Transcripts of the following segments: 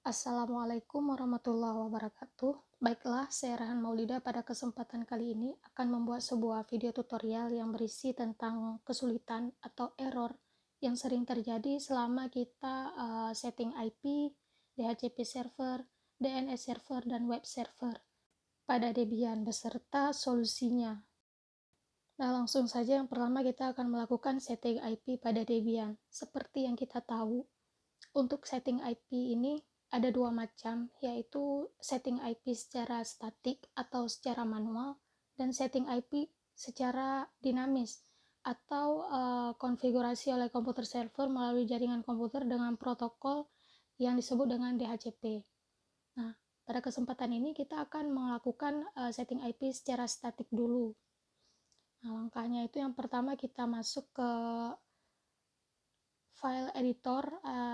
Assalamualaikum warahmatullahi wabarakatuh. Baiklah, saya Rahan Maulida pada kesempatan kali ini akan membuat sebuah video tutorial yang berisi tentang kesulitan atau error yang sering terjadi selama kita setting IP, DHCP server, DNS server, dan web server pada Debian beserta solusinya. Nah, langsung saja yang pertama kita akan melakukan setting IP pada Debian. Seperti yang kita tahu, untuk setting IP ini ada dua macam, yaitu setting IP secara statik atau secara manual, dan setting IP secara dinamis atau konfigurasi oleh komputer server melalui jaringan komputer dengan protokol yang disebut dengan DHCP. Nah, pada kesempatan ini kita akan melakukan setting IP secara statik dulu. Nah, langkahnya itu yang pertama kita masuk ke file editor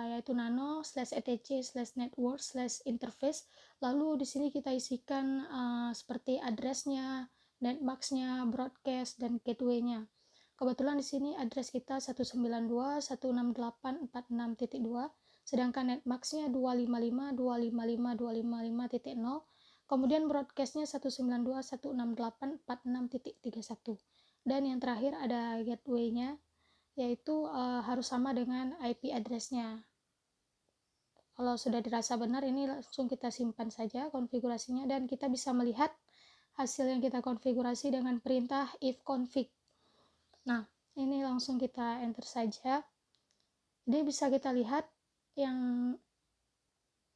yaitu nano/etc/network/interface. Lalu di sini kita isikan seperti address-nya, netmask-nya, broadcast, dan gateway-nya. Kebetulan di sini address kita 192.168.46.2, sedangkan netmask-nya 255.255.255.0, kemudian broadcast-nya 192.168.46.31. Dan yang terakhir ada gateway-nya, yaitu harus sama dengan IP address-nya. Kalau sudah dirasa benar, ini langsung kita simpan saja konfigurasinya, dan kita bisa melihat hasil yang kita konfigurasi dengan perintah ifconfig. Nah, ini langsung kita enter saja. Jadi bisa kita lihat yang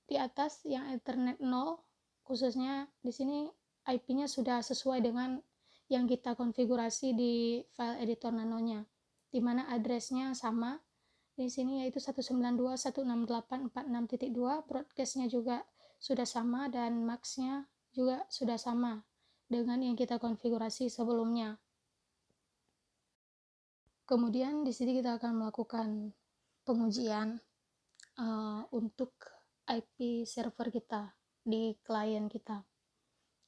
di atas, yang Ethernet 0, khususnya di sini IP-nya sudah sesuai dengan yang kita konfigurasi di file editor nanonya, di mana address-nya sama di sini yaitu 192.168.46.2, broadcast-nya juga sudah sama, dan max-nya juga sudah sama dengan yang kita konfigurasi sebelumnya. Kemudian di sini kita akan melakukan pengujian untuk IP server kita di klien kita.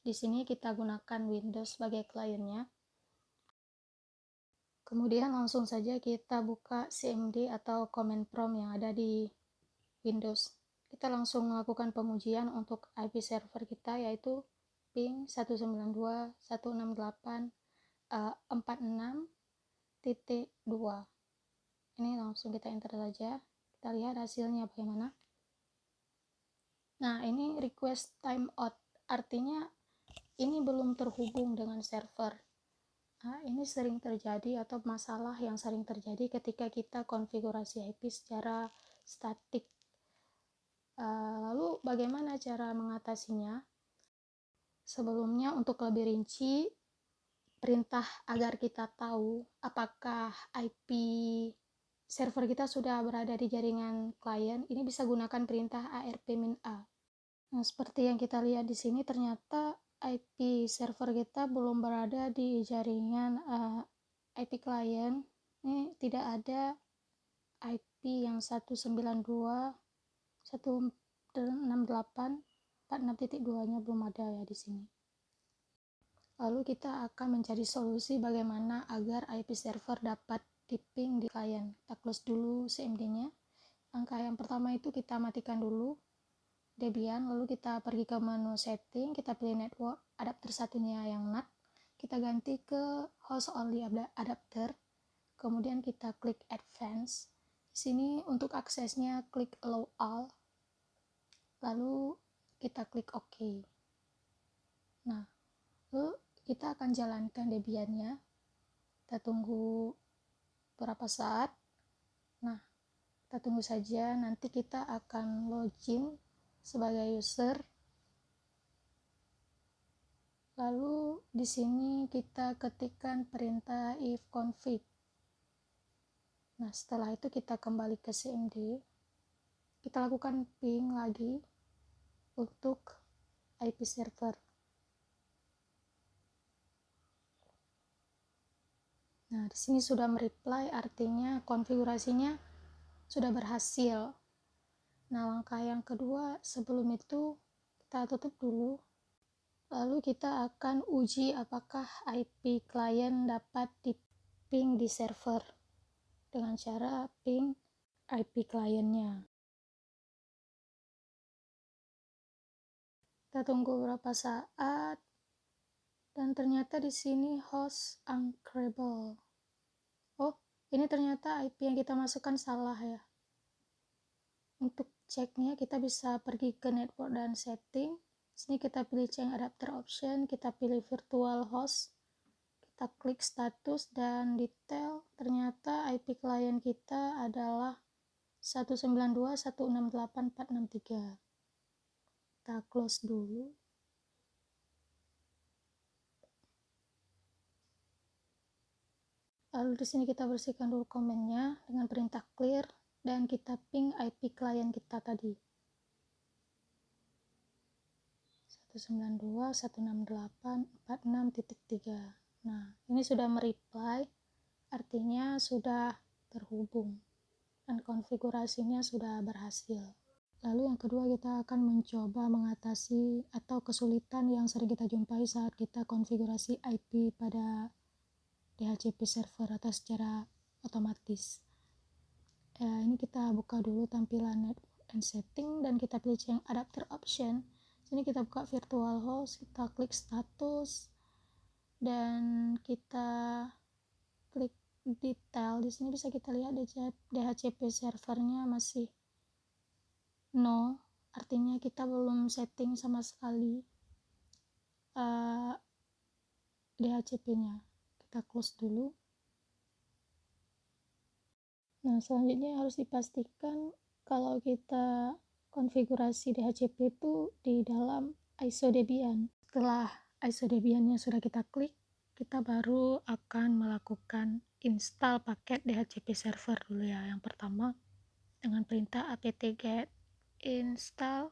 Di sini kita gunakan Windows sebagai kliennya. Kemudian langsung saja kita buka CMD atau command prompt yang ada di Windows. Kita langsung melakukan pengujian untuk IP server kita, yaitu ping 192.168.46.2. Ini langsung kita enter saja. Kita lihat hasilnya bagaimana. Nah, ini request timeout, artinya ini belum terhubung dengan server. Nah, ini sering terjadi atau masalah yang sering terjadi ketika kita konfigurasi IP secara statik. Lalu bagaimana cara mengatasinya? Sebelumnya, untuk lebih rinci, perintah agar kita tahu apakah IP server kita sudah berada di jaringan klien, ini bisa gunakan perintah arp-a. Nah, seperti yang kita lihat di sini, ternyata IP server kita belum berada di jaringan IP klien. Ini tidak ada IP yang 192.168.46.2-nya belum ada ya di sini. Lalu kita akan mencari solusi bagaimana agar IP server dapat di-ping di klien. Kita close dulu CMD-nya. Langkah yang pertama itu kita matikan dulu Debian, lalu kita pergi ke menu setting, kita pilih network, adapter satunya yang NAT, kita ganti ke host only adapter, kemudian kita klik advance. Di sini untuk aksesnya klik allow all, lalu kita klik OK. Nah, lalu kita akan jalankan Debiannya. Kita tunggu beberapa saat. Nah, kita tunggu saja, nanti kita akan login sebagai user. Lalu di sini kita ketikkan perintah ifconfig. Nah, setelah itu kita kembali ke CMD. Kita lakukan ping lagi untuk IP server. Nah, di sini sudah mereply, artinya konfigurasinya sudah berhasil. Nah, langkah yang kedua, sebelum itu kita tutup dulu. Lalu kita akan uji apakah IP klien dapat di-ping di server dengan cara ping IP kliennya. Kita tunggu beberapa saat, dan ternyata di sini host uncredible. Oh, ini ternyata IP yang kita masukkan salah ya. Untuk ceknya kita bisa pergi ke network dan setting. Sini kita pilih change adapter option, kita pilih virtual host, kita klik status dan detail. Ternyata IP klien kita adalah 192.168.463. Kita close dulu. Lalu di sini kita bersihkan dulu komennya dengan perintah clear dan kita ping IP klien kita tadi. 192.168.46.3. Nah, ini sudah mereply, artinya sudah terhubung dan konfigurasinya sudah berhasil. Lalu yang kedua, kita akan mencoba mengatasi atau kesulitan yang sering kita jumpai saat kita konfigurasi IP pada DHCP server atau secara otomatis. Ini kita buka dulu tampilan network and setting dan kita pilih change adapter option. Sini kita buka virtual host, kita klik status dan kita klik detail. Di sini bisa kita lihat DHCP servernya masih no, artinya kita belum setting sama sekali DHCP-nya. Kita close dulu. Nah, selanjutnya harus dipastikan kalau kita konfigurasi DHCP itu di dalam ISO Debian. Setelah ISO Debian-nya sudah kita klik, kita baru akan melakukan install paket DHCP server dulu ya. Yang pertama dengan perintah apt-get install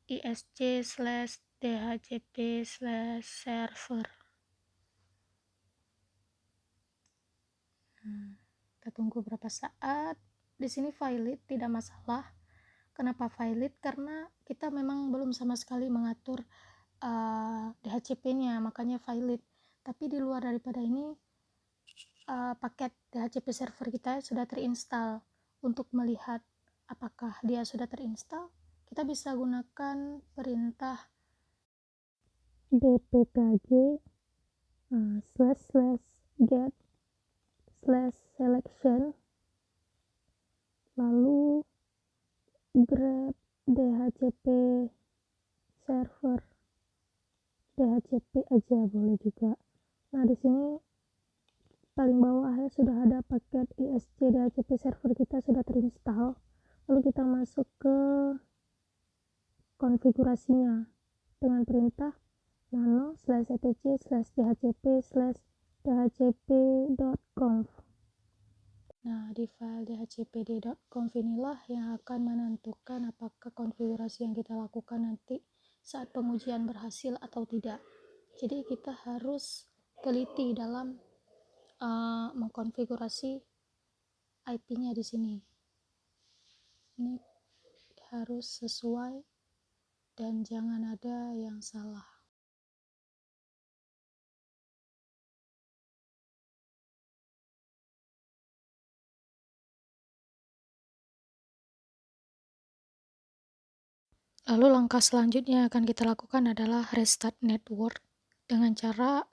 isc/dhcp/server. Kita tunggu berapa saat. Di sini valid, tidak masalah. Kenapa valid? Karena kita memang belum sama sekali mengatur DHCP-nya, makanya valid. Tapi di luar daripada ini, paket DHCP server kita sudah terinstall. Untuk melihat apakah dia sudah terinstall, kita bisa gunakan perintah dpkg //get/selection lalu grep dhcp server, dhcp aja boleh juga. Nah, di sini paling bawah ya sudah ada paket isc dhcp server kita sudah terinstall. Lalu kita masuk ke konfigurasinya dengan perintah nano/etc/dhcp/dhcp.conf. Nah, di file dhcpd.conf inilah yang akan menentukan apakah konfigurasi yang kita lakukan nanti saat pengujian berhasil atau tidak. Jadi kita harus teliti dalam mengkonfigurasi IP-nya di sini. Ini harus sesuai dan jangan ada yang salah. Lalu langkah selanjutnya yang akan kita lakukan adalah restart network dengan cara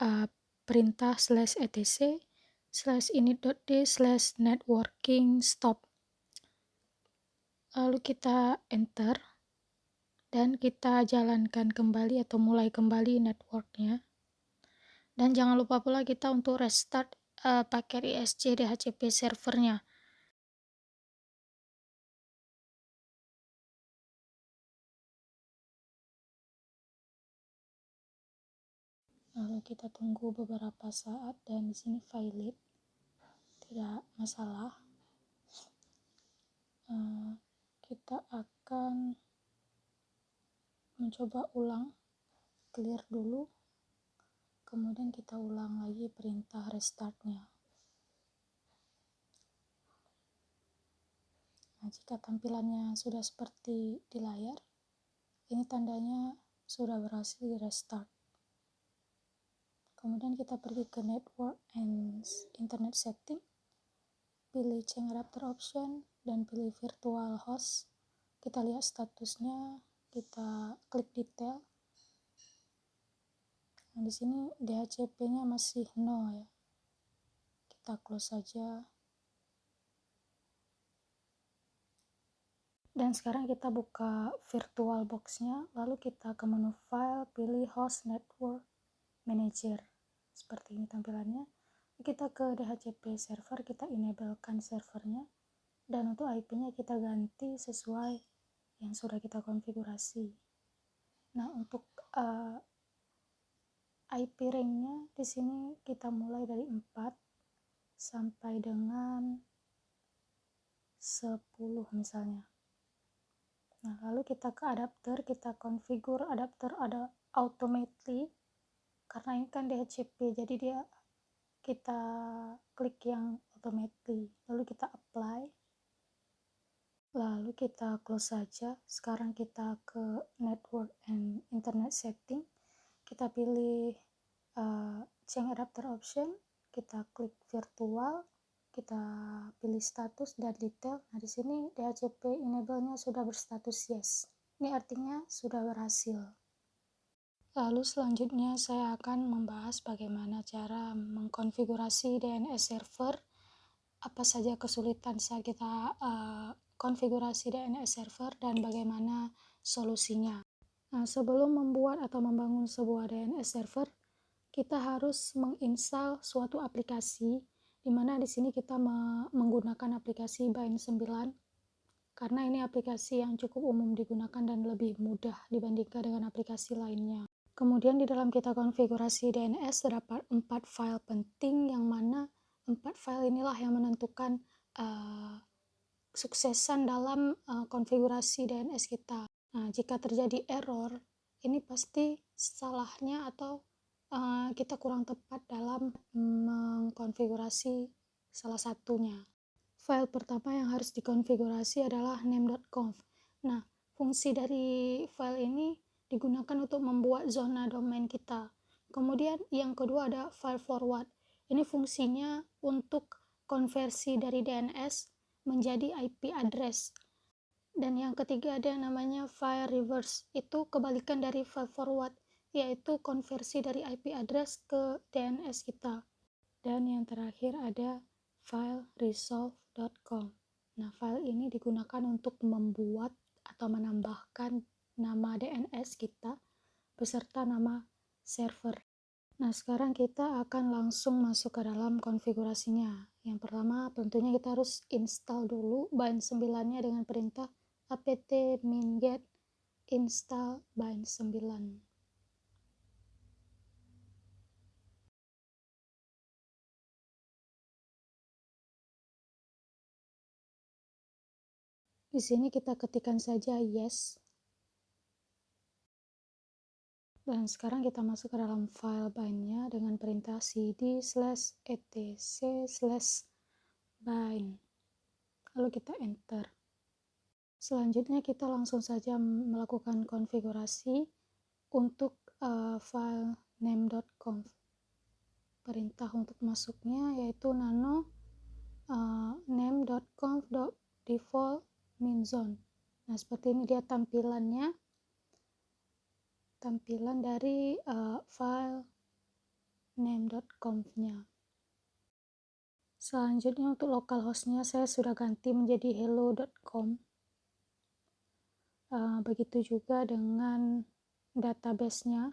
perintah /etc/init.d/networking stop. Lalu kita enter dan kita jalankan kembali atau mulai kembali networknya. Dan jangan lupa pula kita untuk restart paket isc dhcp servernya. Lalu kita tunggu beberapa saat dan di sini valid, tidak masalah. Kita akan mencoba ulang, clear dulu, kemudian kita ulang lagi perintah restartnya. Nah, jika tampilannya sudah seperti di layar, ini tandanya sudah berhasil di restart. Kemudian kita pergi ke network and internet setting, pilih change adapter option dan pilih virtual host. Kita lihat statusnya, kita klik detail. Nah, di sini DHCP-nya masih 0 ya. Kita close saja. Dan sekarang kita buka VirtualBox-nya, lalu kita ke menu file, pilih host network manager. Seperti ini tampilannya. Kita ke DHCP server, kita enablekan servernya, dan untuk IP-nya kita ganti sesuai yang sudah kita konfigurasi. Nah, untuk IP range-nya di sini kita mulai dari 4 sampai dengan 10 misalnya. Nah, lalu kita ke adapter, kita configure adapter ada automatically, karena ini kan DHCP, jadi dia kita klik yang automatically, lalu kita apply, lalu kita close saja. Sekarang kita ke network and internet setting, kita pilih change adapter option, kita klik virtual, kita pilih status dan detail. Nah, di sini DHCP enable-nya sudah berstatus yes. Ini artinya sudah berhasil. Lalu selanjutnya saya akan membahas bagaimana cara mengkonfigurasi DNS server, apa saja kesulitan saat kita konfigurasi DNS server, dan bagaimana solusinya. Nah, sebelum membuat atau membangun sebuah DNS server, kita harus menginstal suatu aplikasi, di mana di sini kita menggunakan aplikasi Bind9, karena ini aplikasi yang cukup umum digunakan dan lebih mudah dibandingkan dengan aplikasi lainnya. Kemudian di dalam kita konfigurasi DNS terdapat 4 file penting, yang mana 4 file inilah yang menentukan kesuksesan dalam konfigurasi DNS kita. Nah, jika terjadi error, ini pasti salahnya atau kita kurang tepat dalam mengkonfigurasi salah satunya. File pertama yang harus dikonfigurasi adalah name.conf. Nah, fungsi dari file ini digunakan untuk membuat zona domain kita. Kemudian yang kedua ada file forward. Ini fungsinya untuk konversi dari DNS menjadi IP address. Dan yang ketiga ada yang namanya file reverse. Itu kebalikan dari file forward, yaitu konversi dari IP address ke DNS kita. Dan yang terakhir ada file resolve.conf. Nah, file ini digunakan untuk membuat atau menambahkan nama DNS kita beserta nama server. Nah, sekarang kita akan langsung masuk ke dalam konfigurasinya. Yang pertama, tentunya kita harus install dulu Bind9-nya dengan perintah apt minget install Bind9. Di sini kita ketikkan saja yes. Dan sekarang kita masuk ke dalam file bind-nya dengan perintah cd/etc/bind. Lalu kita enter. Selanjutnya kita langsung saja melakukan konfigurasi untuk file name.conf. Perintah untuk masuknya yaitu nano name.conf.default minzone. Nah, seperti ini dia tampilan dari file name.conf-nya. Selanjutnya untuk localhost-nya saya sudah ganti menjadi hello.com. Begitu juga dengan database-nya.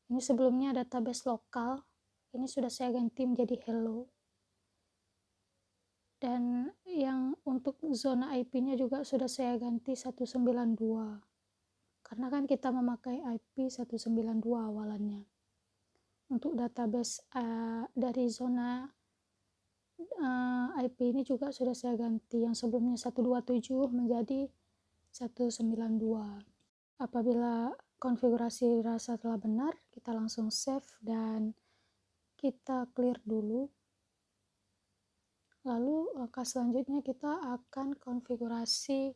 Ini sebelumnya database lokal, ini sudah saya ganti menjadi hello. Dan yang untuk zona IP-nya juga sudah saya ganti 192. Karena kan kita memakai IP 192 awalannya. Untuk database dari zona IP ini juga sudah saya ganti, yang sebelumnya 127 menjadi 192. Apabila konfigurasi dirasa telah benar, kita langsung save dan kita clear dulu. Lalu langkah selanjutnya kita akan konfigurasi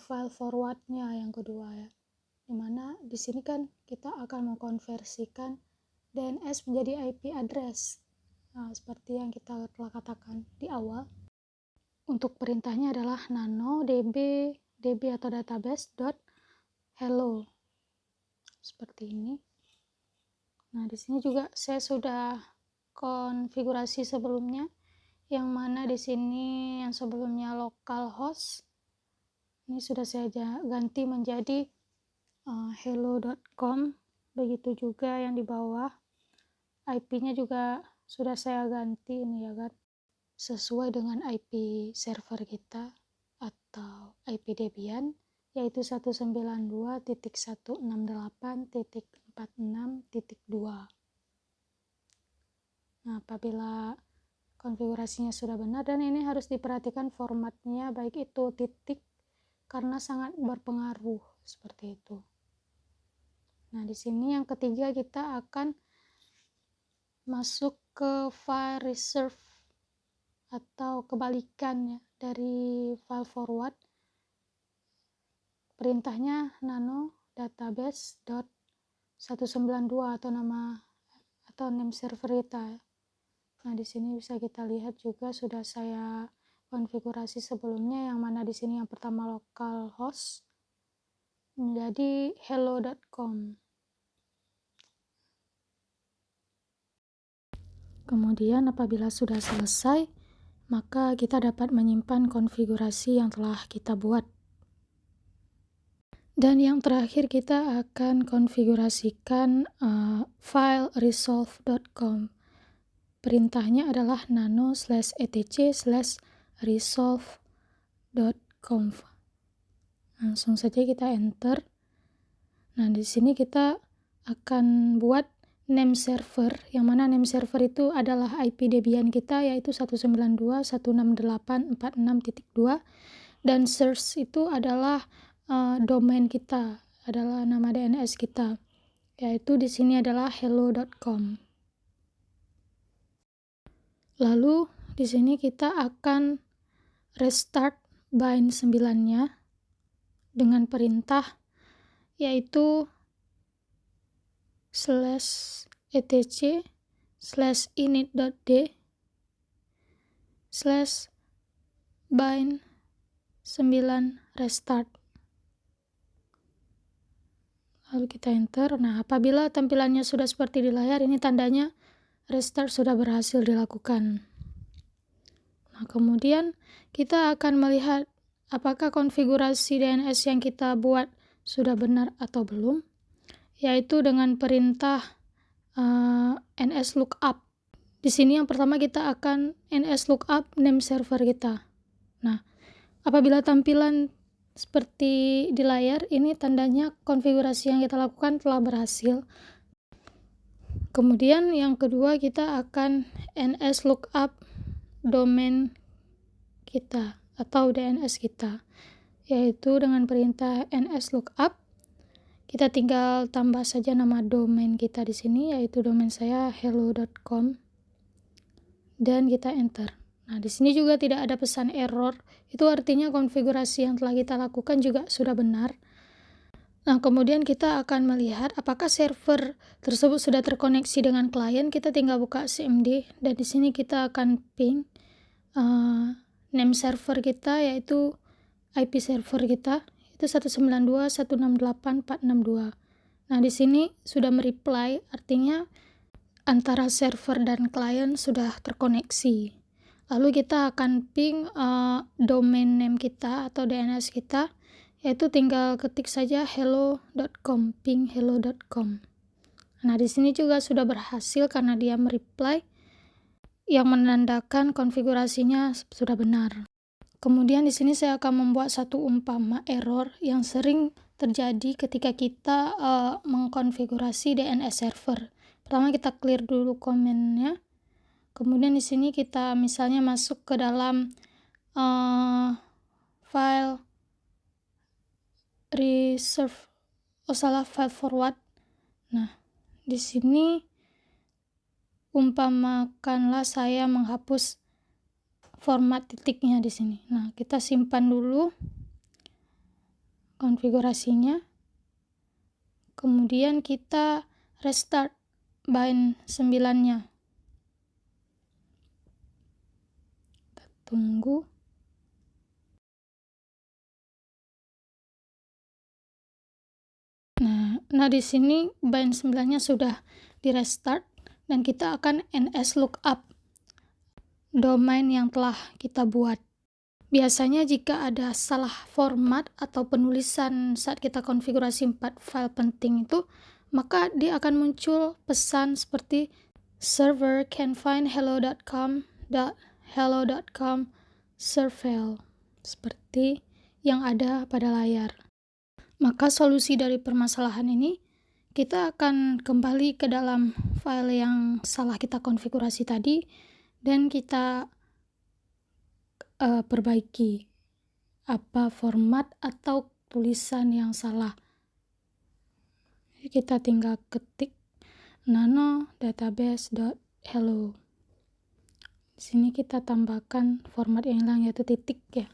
file forwardnya yang kedua ya, dimana di sini kan kita akan mengkonversikan DNS menjadi IP address. Nah, seperti yang kita telah katakan di awal, untuk perintahnya adalah nano db atau database hello seperti ini. Nah, di sini juga saya sudah konfigurasi sebelumnya, yang mana di sini yang sebelumnya localhost, ini sudah saya ganti menjadi hello.com. Begitu juga yang di bawah, IP-nya juga sudah saya ganti ini ya kan, sesuai dengan IP server kita atau IP Debian, yaitu 192.168.46.2. Nah, apabila konfigurasinya sudah benar, dan ini harus diperhatikan formatnya, baik itu titik, karena sangat berpengaruh seperti itu. Nah, di sini yang ketiga kita akan masuk ke file reserve atau kebalikannya dari file forward. Perintahnya nano database.192 atau name server kita. Nah, di sini bisa kita lihat juga sudah saya konfigurasi sebelumnya, yang mana di sini yang pertama localhost menjadi hello.com. Kemudian apabila sudah selesai, maka kita dapat menyimpan konfigurasi yang telah kita buat. Dan yang terakhir kita akan konfigurasikan file resolve.com. Perintahnya adalah nano/etc/resolve.conf. Langsung saja kita enter. Nah, di sini kita akan buat name server, yang mana name server itu adalah IP Debian kita, yaitu 192.168.46.2, dan source itu adalah domain kita, adalah nama DNS kita, yaitu di sini adalah hello.com. Lalu di sini kita akan restart bind 9-nya dengan perintah yaitu /etc/init.d /bind 9 restart. Lalu kita enter. Nah, apabila tampilannya sudah seperti di layar, ini tandanya restart sudah berhasil dilakukan. Nah, kemudian kita akan melihat apakah konfigurasi DNS yang kita buat sudah benar atau belum, yaitu dengan perintah nslookup. Di sini yang pertama kita akan nslookup name server kita. Nah, apabila tampilan seperti di layar, ini tandanya konfigurasi yang kita lakukan telah berhasil. Kemudian yang kedua kita akan nslookup domain kita atau DNS kita, yaitu dengan perintah nslookup. Kita tinggal tambah saja nama domain kita di sini, yaitu domain saya hello.com, dan kita enter. Nah, di sini juga tidak ada pesan error, itu artinya konfigurasi yang telah kita lakukan juga sudah benar. Nah, kemudian kita akan melihat apakah server tersebut sudah terkoneksi dengan klien. Kita tinggal buka cmd, dan di sini kita akan ping name server kita, yaitu IP server kita itu 192.168.462. Nah, di sini sudah mereply, artinya antara server dan klien sudah terkoneksi. Lalu kita akan ping domain name kita atau DNS kita, yaitu tinggal ketik saja hello.com, ping hello.com. Nah, di sini juga sudah berhasil karena dia mereply, yang menandakan konfigurasinya sudah benar. Kemudian di sini saya akan membuat satu umpama error yang sering terjadi ketika kita mengkonfigurasi DNS server. Pertama kita clear dulu komennya. Kemudian di sini kita misalnya masuk ke dalam file file forward. Nah, di sini umpamakanlah saya menghapus format titiknya di sini. Nah, kita simpan dulu konfigurasinya. Kemudian kita restart bind 9-nya. Kita tunggu. Nah, di sini bind 9-nya sudah di restart dan kita akan ns lookup domain yang telah kita buat. Biasanya jika ada salah format atau penulisan saat kita konfigurasi 4 file penting itu, maka dia akan muncul pesan seperti server can find hello.com serve fail, seperti yang ada pada layar. Maka solusi dari permasalahan ini, kita akan kembali ke dalam file yang salah kita konfigurasi tadi dan kita perbaiki apa format atau tulisan yang salah. Kita tinggal ketik nano database.hello. Di sini kita tambahkan format yang hilang, yaitu titik ya.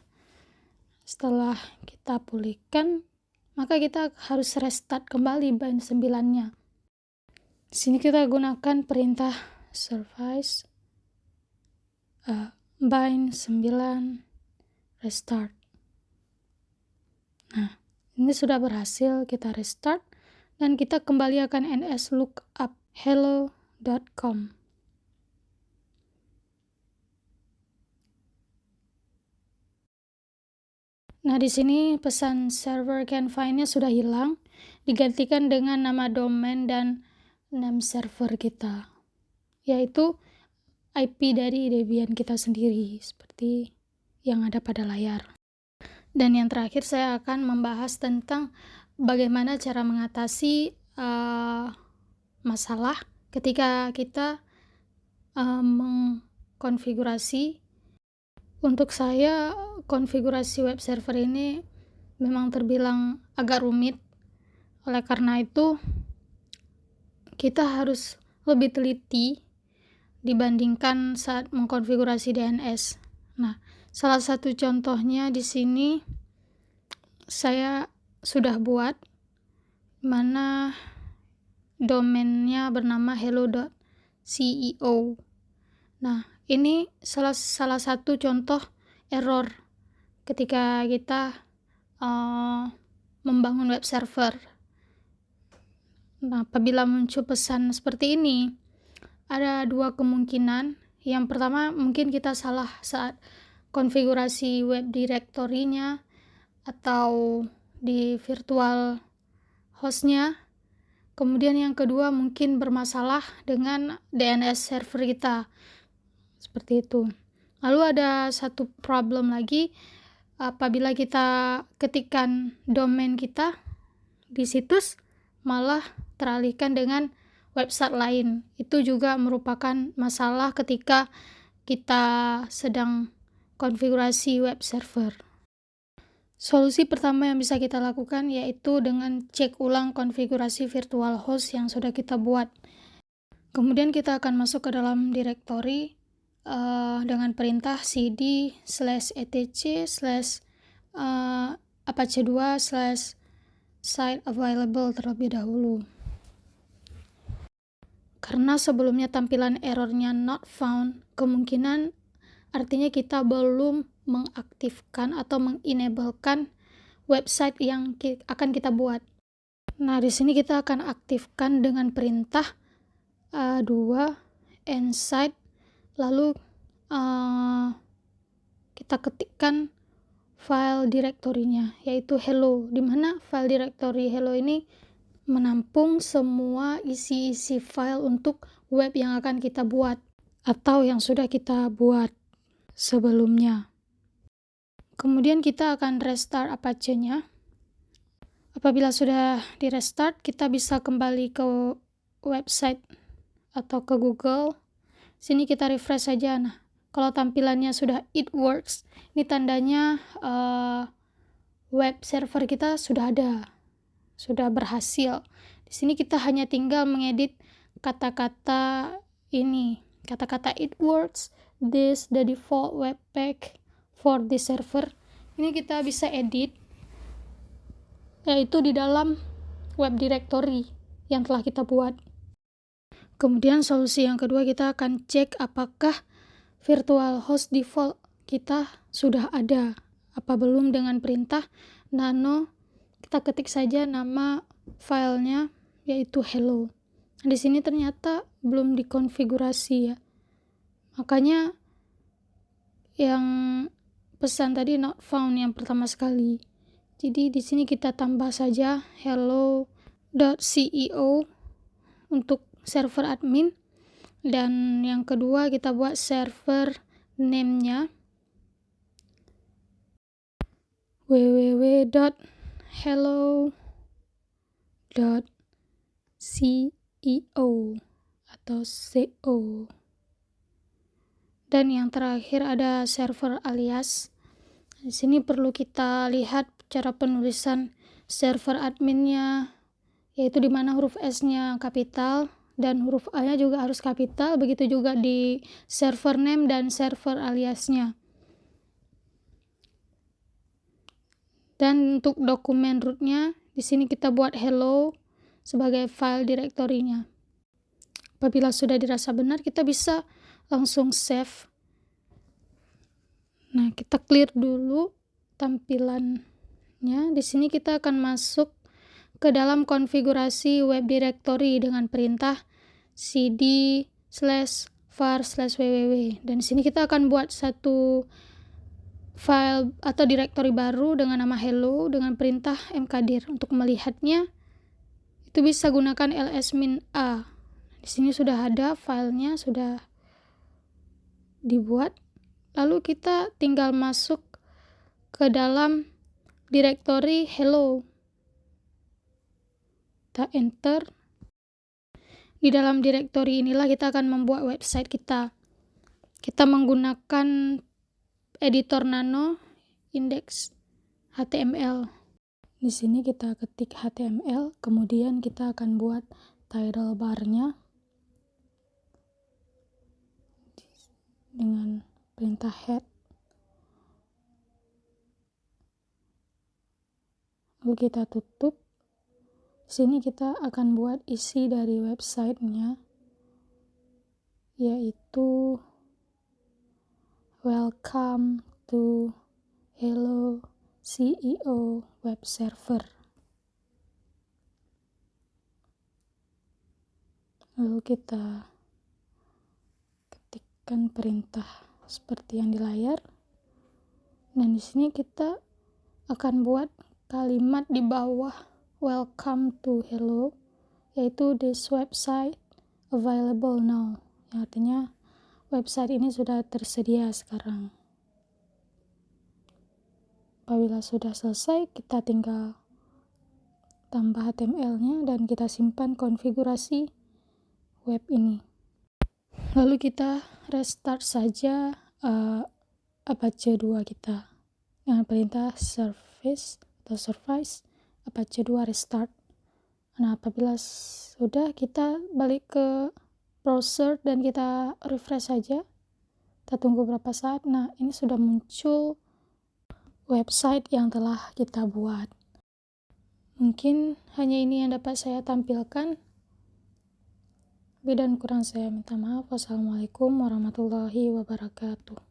Setelah kita pulihkan, maka kita harus restart kembali bind 9-nya. Di sini kita gunakan perintah service bind 9 restart. Nah, ini sudah berhasil, kita restart dan kita kembali akan ns lookup hello.com. Nah, di sini pesan server can find-nya sudah hilang, digantikan dengan nama domain dan name server kita, yaitu IP dari Debian kita sendiri, seperti yang ada pada layar. Dan yang terakhir saya akan membahas tentang bagaimana cara mengatasi masalah ketika kita mengkonfigurasi. Untuk saya, konfigurasi web server ini memang terbilang agak rumit. Oleh karena itu, kita harus lebih teliti dibandingkan saat mengkonfigurasi DNS. Nah, salah satu contohnya di sini saya sudah buat, mana domainnya bernama hello.ceo. Nah, ini salah satu contoh error ketika kita membangun web server. Nah, apabila muncul pesan seperti ini, ada dua kemungkinan. Yang pertama, mungkin kita salah saat konfigurasi web directory-nya atau di virtual host-nya. Kemudian yang kedua, mungkin bermasalah dengan DNS server kita. Seperti itu. Lalu ada satu problem lagi, apabila kita ketikkan domain kita di situs, malah teralihkan dengan website lain. Itu juga merupakan masalah ketika kita sedang konfigurasi web server. Solusi pertama yang bisa kita lakukan yaitu dengan cek ulang konfigurasi virtual host yang sudah kita buat. Kemudian kita akan masuk ke dalam directory dengan perintah cd/etc/apache2/site available terlebih dahulu. Karena sebelumnya tampilan errornya not found, kemungkinan artinya kita belum mengaktifkan atau mengenablekan website yang akan kita buat. Nah, di sini kita akan aktifkan dengan perintah 2 nsite, lalu kita ketikkan file direktorinya, yaitu hello, di mana file directory hello ini menampung semua isi-isi file untuk web yang akan kita buat atau yang sudah kita buat sebelumnya. Kemudian kita akan restart Apache-nya. Apabila sudah di restart, kita bisa kembali ke website atau ke Google. Sini kita refresh saja. Nah, kalau tampilannya sudah it works, ini tandanya web server kita sudah ada, sudah berhasil. Di sini kita hanya tinggal mengedit kata-kata ini, kata-kata it works, this the default web pack for this server. Ini kita bisa edit, yaitu di dalam web directory yang telah kita buat. Kemudian solusi yang kedua, kita akan cek apakah virtual host default kita sudah ada apa belum dengan perintah nano. Kita ketik saja nama filenya yaitu hello. Di sini ternyata belum dikonfigurasi ya. Makanya yang pesan tadi not found yang pertama sekali. Jadi di sini kita tambah saja hello.ceo untuk server admin, dan yang kedua kita buat server name-nya www.hello.ceo atau CO. Dan yang terakhir ada server alias. Di sini perlu kita lihat cara penulisan server adminnya, yaitu di mana huruf S-nya kapital dan huruf A-nya juga harus kapital. Begitu juga di server name dan server aliasnya. Dan untuk dokumen rootnya, di sini kita buat hello sebagai file direktorinya. Apabila sudah dirasa benar, kita bisa langsung save. Nah, kita clear dulu tampilannya. Di sini kita akan masuk ke dalam konfigurasi web directory dengan perintah cd/var/www. Dan di sini kita akan buat satu file atau directory baru dengan nama hello dengan perintah mkdir. Untuk melihatnya itu bisa gunakan ls-a. Di sini sudah ada filenya, sudah dibuat. Lalu kita tinggal masuk ke dalam directory hello. Kita enter. Di dalam directory inilah kita akan membuat website kita. Kita menggunakan editor Nano index HTML. Di sini kita ketik HTML, kemudian kita akan buat title bar-nya dengan perintah head. Lalu kita tutup. Di sini kita akan buat isi dari websitenya, yaitu welcome to hello CEO web server. Lalu kita ketikkan perintah seperti yang di layar. Dan di sini kita akan buat kalimat di bawah welcome to hello, yaitu this website available now, yang artinya website ini sudah tersedia sekarang. Apabila sudah selesai, kita tinggal tambah HTML-nya dan kita simpan konfigurasi web ini. Lalu kita restart saja Apache 2 kita dengan perintah service Apache 2 restart. Nah, apabila sudah, kita balik ke browser dan kita refresh saja. Kita tunggu beberapa saat. Nah, ini sudah muncul website yang telah kita buat. Mungkin hanya ini yang dapat saya tampilkan. Lebih dan kurang saya minta maaf. Wassalamualaikum warahmatullahi wabarakatuh.